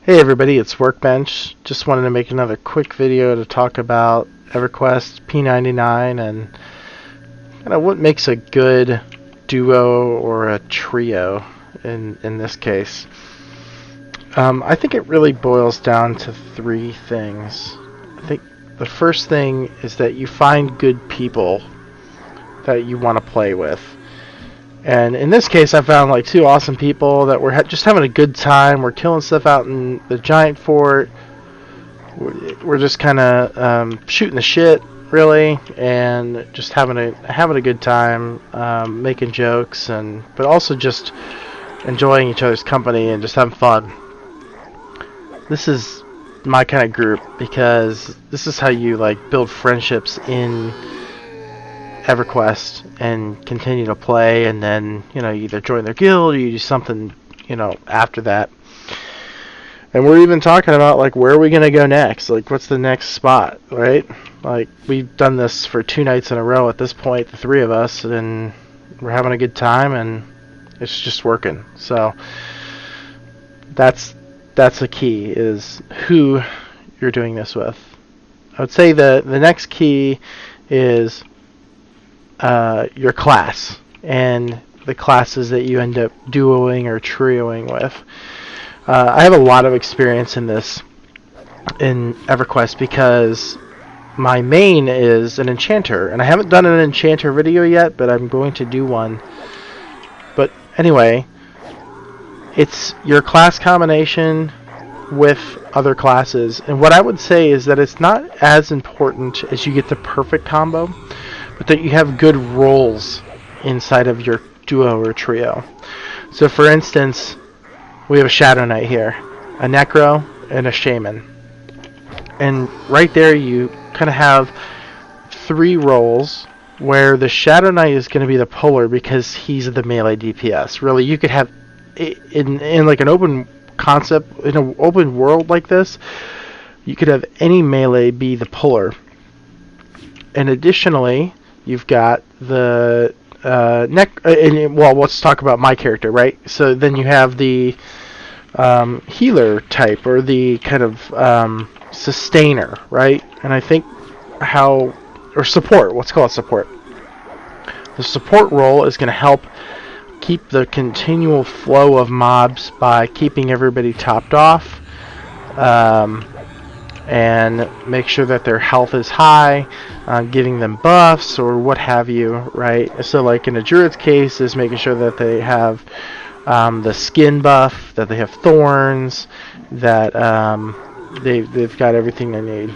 Hey everybody, it's Workbench. Just wanted to make another quick video to talk about Everquest P99 and kind of what makes a good duo or a trio in this case. I think it really boils down to three things. I think the first thing is that you find good people that you want to play with. And in this case, I found like two awesome people that were just having a good time. We're killing stuff out in the giant fort. We're just kind of shooting the shit, really, and just having a good time, making jokes, but also just enjoying each other's company and just having fun. This is my kind of group because this is how you like build friendships in Everquest and continue to play, and then you either join their guild or you do something after that. And we're even talking about like where are we gonna go next, like what's the next spot, right? Like we've done this for 2 nights in a row at this point, the three of us, and we're having a good time and it's just working. So that's the key, is who you're doing this with. I would say the next key is your class and the classes that you end up duoing or trioing with. I have a lot of experience in this in EverQuest because my main is an enchanter, and I haven't done an enchanter video yet, but I'm going to do one. But anyway, it's your class combination with other classes, and what I would say is that it's not as important as you get the perfect combo, but that you have good roles inside of your duo or trio. So for instance, we have a Shadow Knight here, a Necro, and a Shaman. And right there you kind of have 3 roles where the Shadow Knight is going to be the puller because he's the melee DPS. Really, you could have, in like an open concept, in an open world like this, you could have any melee be the puller. And additionally, you've got the well, let's talk about my character, right? So then you have the healer type, or the kind of sustainer, right? And I think or support, let's call it support. The support role is going to help keep the continual flow of mobs by keeping everybody topped off, and make sure that their health is high, giving them buffs or what have you, right? So like in a druid's case is making sure that they have the skin buff, that they have thorns, that they've got everything they need.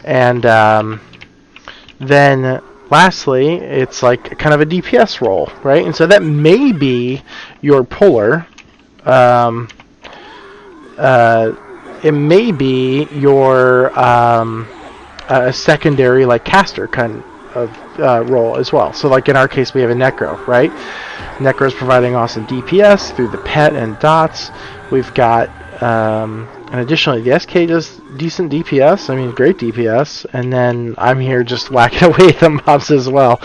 And then lastly, it's like kind of a DPS role, right? And so that may be your puller. It may be your secondary, like caster kind of role as well. So like in our case, we have a Necro, right? Necro is providing awesome DPS through the pet and dots. We've got, and additionally, the SK does decent DPS. I mean, great DPS. And then I'm here just whacking away at the mobs as well.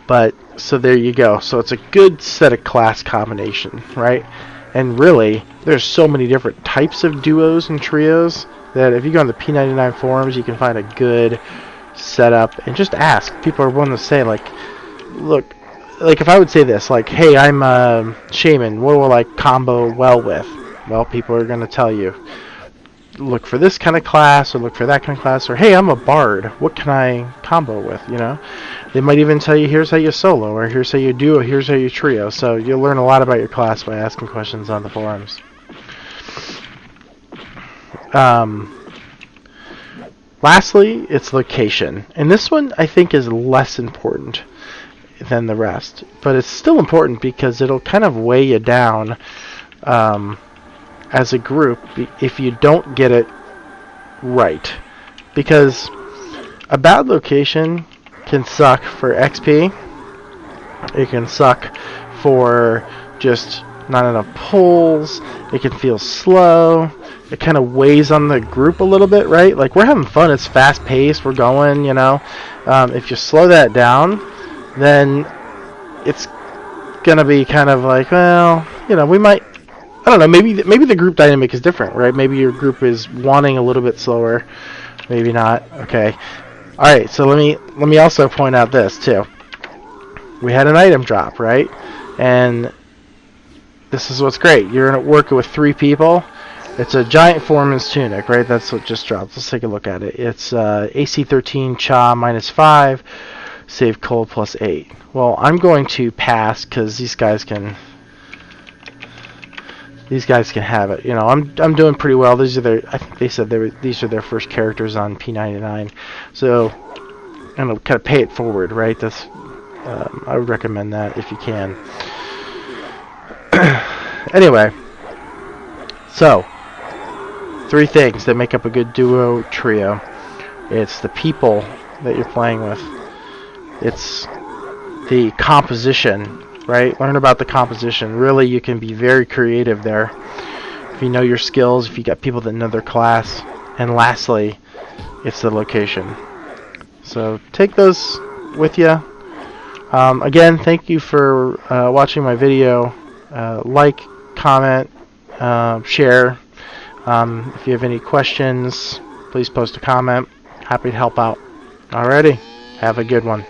But so there you go. So it's a good set of class combination, right? And really, there's so many different types of duos and trios that if you go on the P99 forums, you can find a good setup and just ask. People are willing to say, like, look, like if I would say this, like, hey, I'm a Shaman, what will I combo well with? Well, people are going to tell you, look for this kind of class, or look for that kind of class, or hey, I'm a bard, what can I combo with, They might even tell you, here's how you solo, or here's how you duo, here's how you trio. So you'll learn a lot about your class by asking questions on the forums. Lastly, it's location. And this one, I think, is less important than the rest. But it's still important because it'll kind of weigh you down as a group if you don't get it right. Because a bad location can suck for XP. It can suck for just not enough pulls. It can feel slow. It kind of weighs on the group a little bit, right? Like, we're having fun. It's fast paced. We're going, If you slow that down, then it's gonna be kind of like, well, you know, we might. I don't know. Maybe the group dynamic is different, right? Maybe your group is wanting a little bit slower. Maybe not. Okay. All right. So let me also point out this too. We had an item drop, right? And this is what's great. You're working with 3 people. It's a giant foreman's tunic, right? That's what just dropped. Let's take a look at it. It's AC 13 Cha -5, save cold +8. Well, I'm going to pass because these guys can have it. You know, I'm doing pretty well. These are their. I think they said these are their first characters on P99. So, I'm gonna kind of pay it forward, right? That's I would recommend that if you can. Anyway, so 3 things that make up a good duo trio. It's the people that you're playing with. It's the composition, right? Learn about the composition. Really, you can be very creative there if you know your skills, if you got people that know their class. And lastly, it's the location. So take those with you. Again, thank you for watching my video. Like, comment, share. If you have any questions, please post a comment. Happy to help out. Alrighty, have a good one.